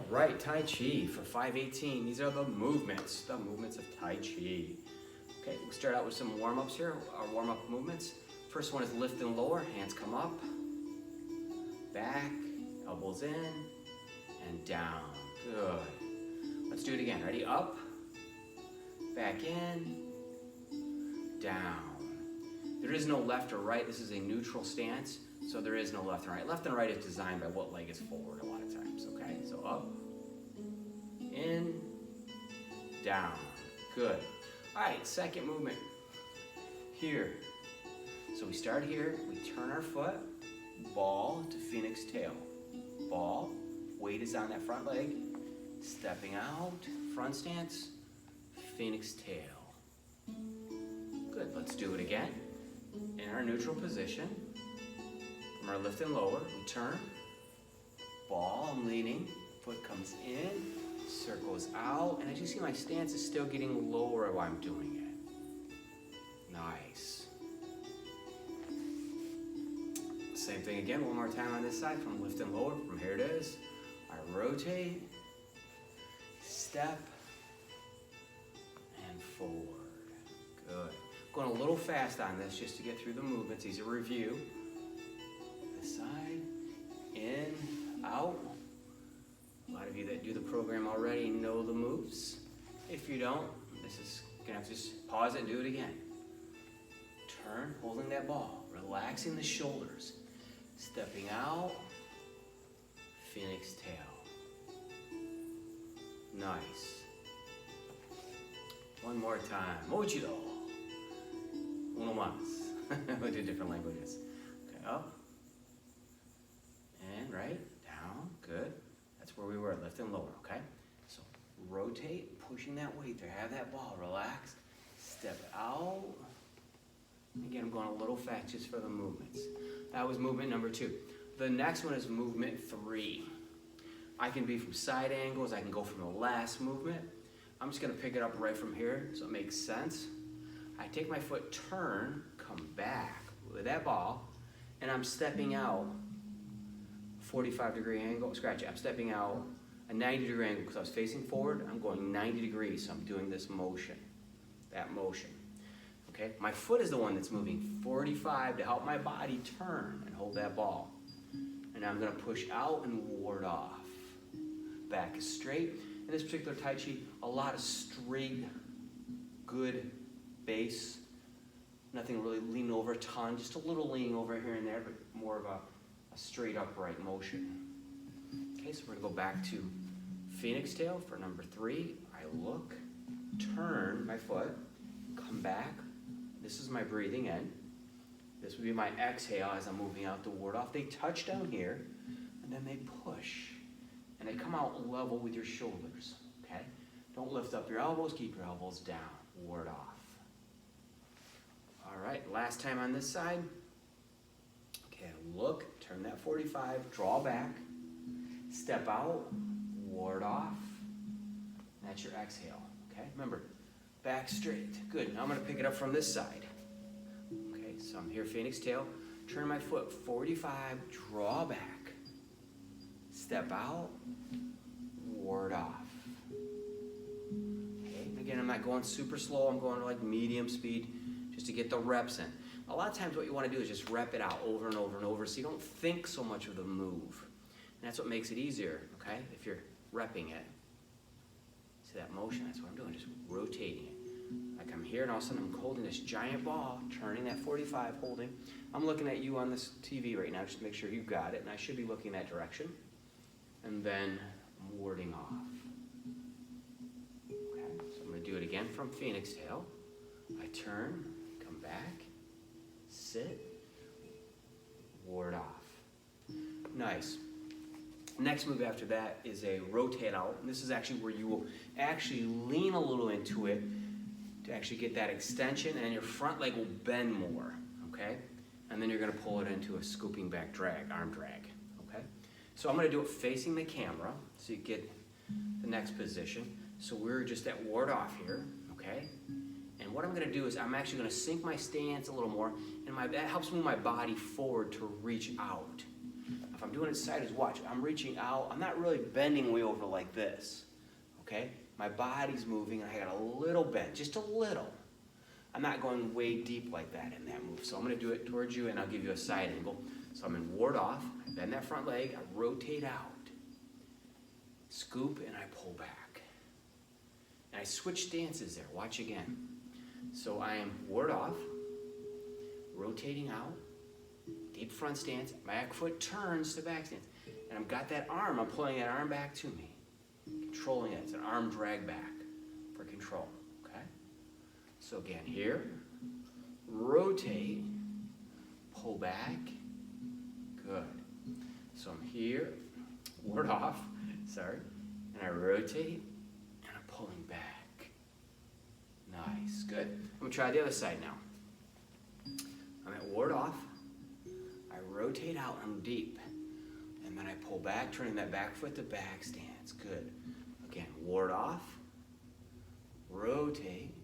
right, Tai Chi for 518. These are the movements of Tai Chi. Okay, we'll start out with some warm-ups here, our warm-up movements. First one is lift and lower, hands come up, back, elbows in, and down. Good. Let's do it again. Ready? Up, back in, down. There is no left or right. This is a neutral stance, so there is no left and right. Left and right is designed by what leg is forward a lot of times, okay? So up, in, down. Good. All right, second movement. Here. So we start here, we turn our foot, ball to phoenix tail. Ball, weight is on that front leg, stepping out, front stance, phoenix tail. Good, let's do it again. In our neutral position, from our lift and lower, we turn, ball, I'm leaning, foot comes in, circles out, and as you see, my stance is still getting lower while I'm doing it. Nice. Same thing again, one more time on this side, from lift and lower, from here it is. I rotate, step, and forward. Good. Going a little fast on this just to get through the movements. Easy review. This side, in, out. A lot of you that do the program already know the moves. If you don't, this is gonna have to just pause it and do it again. Turn, holding that ball, relaxing the shoulders, stepping out, phoenix tail. Nice. One more time. Mochido. Uno más. We do different languages. Okay, up. And right, down, good. That's where we were, lift and lower, okay? So rotate, pushing that weight there, have that ball, relax, step out. Again, I'm going a little fast just for the movements. That was movement number 2. The next one is movement 3. I can be from side angles, I can go from the last movement. I'm just gonna pick it up right from here so it makes sense. I take my foot, turn, come back with that ball, and I'm stepping out 45-degree angle, scratch it, I'm stepping out a 90-degree angle because I was facing forward, I'm going 90 degrees, so I'm doing this motion, that motion. Okay, my foot is the one that's moving 45 to help my body turn and hold that ball. And I'm gonna push out and ward off. Back is straight. In this particular Tai Chi, a lot of straight, good base. Nothing really leaning over a ton, just a little leaning over here and there, but more of a straight upright motion. Okay, so we're gonna go back to phoenix tail for number 3. I look, turn my foot, come back. This is my breathing in. This would be my exhale as I'm moving out to ward off. They touch down here, and then they push. And they come out level with your shoulders, okay? Don't lift up your elbows, keep your elbows down, ward off. All right, last time on this side. Okay, look, turn that 45, draw back, step out, ward off. That's your exhale, okay? Remember, back straight. Good. Now I'm going to pick it up from this side. Okay, so I'm here, phoenix tail. Turn my foot 45, draw back. Step out, ward off. Okay, again, I'm not going super slow. I'm going like medium speed just to get the reps in. A lot of times what you want to do is just rep it out over and over and over so you don't think so much of the move. And that's what makes it easier, okay, if you're repping it. See that motion? That's what I'm doing, just rotating it. Like I'm here and all of a sudden I'm holding this giant ball, turning that 45, holding. I'm looking at you on this TV right now just to make sure you got it, and I should be looking that direction. And then I'm warding off. Okay, so I'm gonna do it again from phoenix tail. I turn, come back, sit, ward off. Nice. Next move after that is a rotate out. And this is actually where you will actually lean a little into it to actually get that extension, and your front leg will bend more, okay? And then you're gonna pull it into a scooping back drag, arm drag, okay? So I'm gonna do it facing the camera so you get the next position. So we're just at ward off here, okay? And what I'm gonna do is I'm actually gonna sink my stance a little more, and that helps move my body forward to reach out. If I'm doing it sideways, watch, I'm reaching out. I'm not really bending way over like this, okay? My body's moving, and I got a little bend, just a little. I'm not going way deep like that in that move. So I'm gonna do it towards you, and I'll give you a side angle. So I'm in ward off, I bend that front leg, I rotate out, scoop, and I pull back. And I switch stances there, watch again. So I am ward off, rotating out, deep front stance, back foot turns to back stance. And I've got that arm, I'm pulling that arm back to me, controlling it. It's an arm drag back for control, okay? So again, here, rotate, pull back, good. So I'm here, ward off, sorry, and I rotate, and I'm pulling back. Nice, good. I'm gonna try the other side now. I'm at ward off, I rotate out, I'm deep, and then I pull back, turning that back foot to back stance, good. Again, ward off, rotate,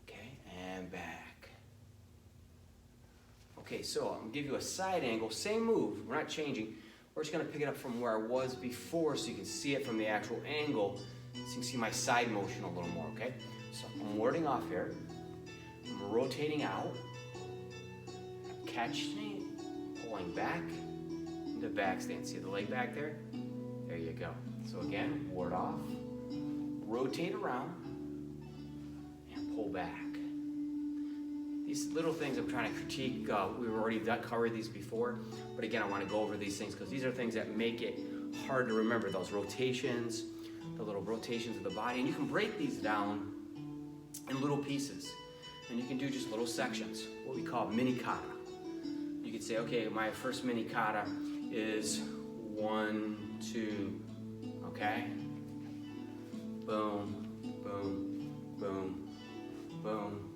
okay, and back. Okay, so I'm gonna give you a side angle, same move, we're not changing. We're just gonna pick it up from where I was before so you can see it from the actual angle, so you can see my side motion a little more, okay? So I'm warding off here, I'm rotating out, catching, pulling back into back stance. See the leg back there? There you go. So again, ward off, rotate around, and pull back. These little things I'm trying to critique, we've already covered these before, but again, I want to go over these things because these are things that make it hard to remember, those rotations, the little rotations of the body, and you can break these down in little pieces, and you can do just little sections, what we call mini kata. You could say, okay, my first mini kata is 1, 2, okay? Boom, boom, boom, boom,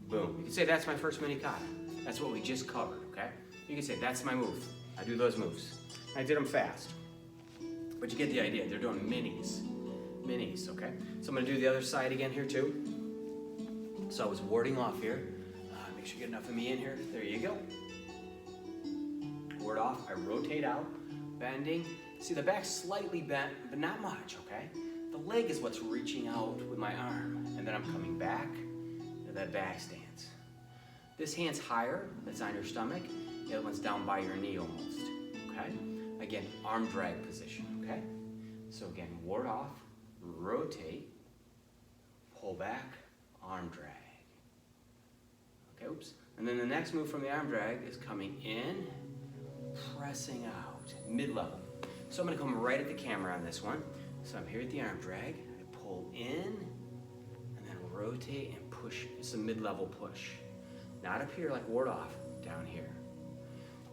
boom. You can say that's my first mini kata. That's what we just covered, okay? You can say that's my move. I do those moves. I did them fast. But you get the idea. They're doing minis. Minis, okay? So I'm gonna do the other side again here too. So I was warding off here. Make sure you get enough of me in here. There you go. Ward off, I rotate out, bending. See the back slightly bent, but not much, okay? The leg is what's reaching out with my arm. And then I'm coming back to that back stance. This hand's higher, that's on your stomach. The other one's down by your knee almost, okay? Again, arm drag position, okay? So again, ward off, rotate, pull back, arm drag. Okay, oops. And then the next move from the arm drag is coming in, pressing out, mid-level. So I'm gonna come right at the camera on this one. So I'm here at the arm drag, I pull in, and then rotate and push. It's a mid-level push. Not up here like ward off, down here.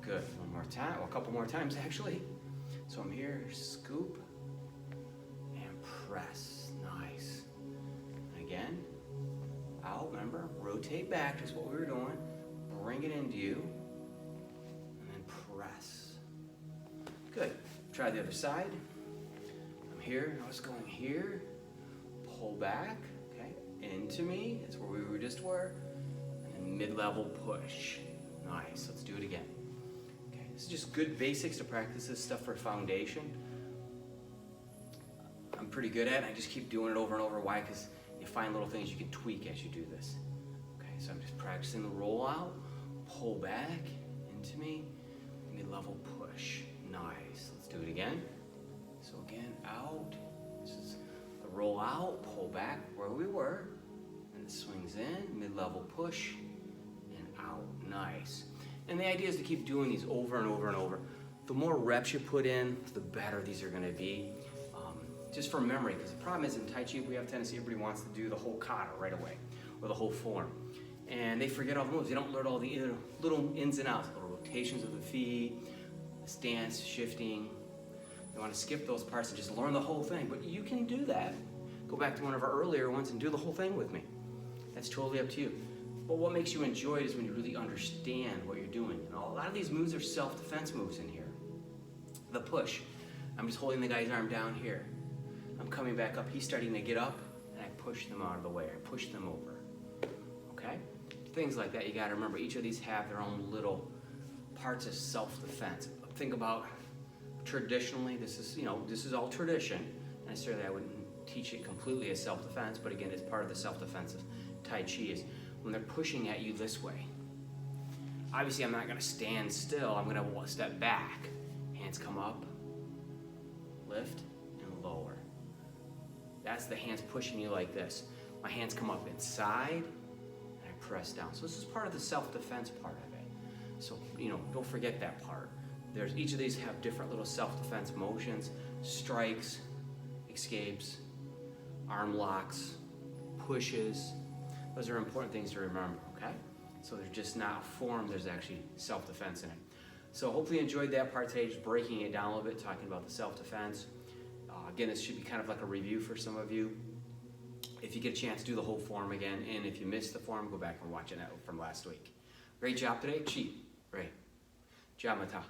Good, one more time, well, a couple more times actually. So I'm here, scoop, and press, nice. And again, out, remember, rotate back, just what we were doing. Bring it into you, and then press. Good, try the other side. I'm here, I was going here, pull back, okay, into me, that's where we just were, and then mid-level push. Nice, let's do it again. Okay, this is just good basics to practice this stuff for foundation. I'm pretty good at it, I just keep doing it over and over. Why? Because you find little things you can tweak as you do this. Okay, so I'm just practicing the roll out, pull back into me, mid-level push. Nice, let's do it again. So again, out, this is the roll out, pull back where we were, and it swings in, mid-level push, and out, nice. And the idea is to keep doing these over and over and over. The more reps you put in, the better these are gonna be. Just for memory, because the problem is in Tai Chi, we have a tendency, everybody wants to do the whole kata right away, or the whole form. And they forget all the moves. They don't learn all the little ins and outs, the rotations of the feet, the stance, shifting. They want to skip those parts and just learn the whole thing. But you can do that. Go back to one of our earlier ones and do the whole thing with me. That's totally up to you. But what makes you enjoy it is when you really understand what you're doing. And a lot of these moves are self-defense moves in here. The push. I'm just holding the guy's arm down here. I'm coming back up, he's starting to get up, and I push them out of the way, I push them over, okay? Things like that, you gotta remember, each of these have their own little parts of self-defense. Think about traditionally, this is all tradition. Necessarily, I wouldn't teach it completely as self-defense, but again, it's part of the self-defense of Tai Chi is when they're pushing at you this way. Obviously, I'm not going to stand still. I'm going to step back. Hands come up, lift, and lower. That's the hands pushing you like this. My hands come up inside, and I press down. So this is part of the self-defense part of it. So, don't forget that part. Each of these have different little self-defense motions, strikes, escapes, arm locks, pushes. Those are important things to remember, okay? So they're just not form, there's actually self-defense in it. So hopefully you enjoyed that part today, just breaking it down a little bit, talking about the self-defense. Again, this should be kind of like a review for some of you. If you get a chance, do the whole form again, and if you missed the form, go back and watch it from last week. Great job today, Chi, Ray, Jamata.